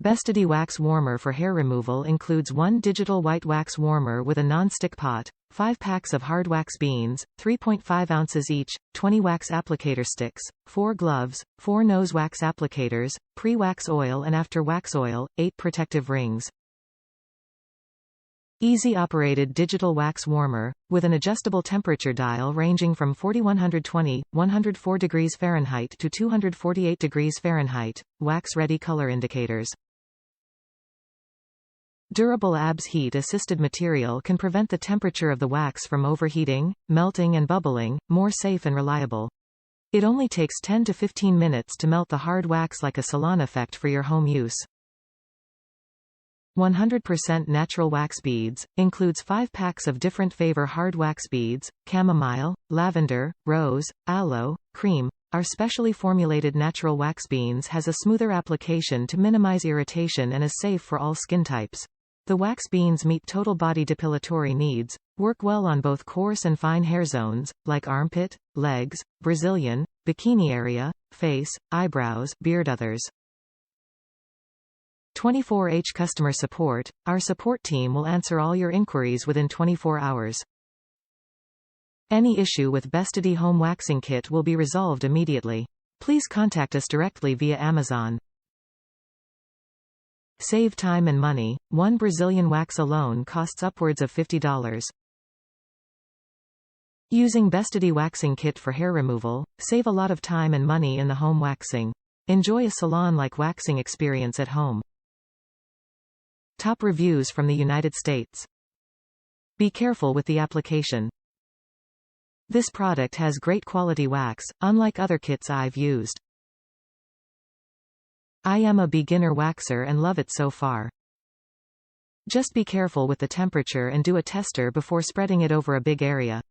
Bestidy Wax Warmer for hair removal includes 1 digital white wax warmer with a non-stick pot, 5 packs of hard wax beans, 3.5 ounces each, 20 wax applicator sticks, 4 gloves, 4 nose wax applicators, pre-wax oil and after-wax oil, 8 protective rings. Easy-operated digital wax warmer, with an adjustable temperature dial ranging from 4120, 104 degrees Fahrenheit to 248 degrees Fahrenheit, wax-ready color indicators. Durable ABS heat-assisted material can prevent the temperature of the wax from overheating, melting and bubbling, more safe and reliable. It only takes 10 to 15 minutes to melt the hard wax like a salon effect for your home use. 100% natural wax beads, includes 5 packs of different flavor hard wax beads, chamomile, lavender, rose, aloe, cream. Our specially formulated natural wax beads has a smoother application to minimize irritation and is safe for all skin types. The wax beads meet total body depilatory needs, work well on both coarse and fine hair zones, like armpit, legs, Brazilian, bikini area, face, eyebrows, beard. Others. 24H customer support. Our support team will answer all your inquiries within 24 hours. Any issue with Bestidy home waxing kit will be resolved immediately. Please contact us directly via Amazon. Save time and money. 1 Brazilian wax alone costs upwards of $50. Using Bestidy waxing kit for hair removal, save a lot of time and money in the home waxing. Enjoy a salon-like waxing experience at home. Top reviews from the United States. Be careful with the application. This product has great quality wax, unlike other kits I've used. I am a beginner waxer and love it so far. Just be careful with the temperature and do a tester before spreading it over a big area.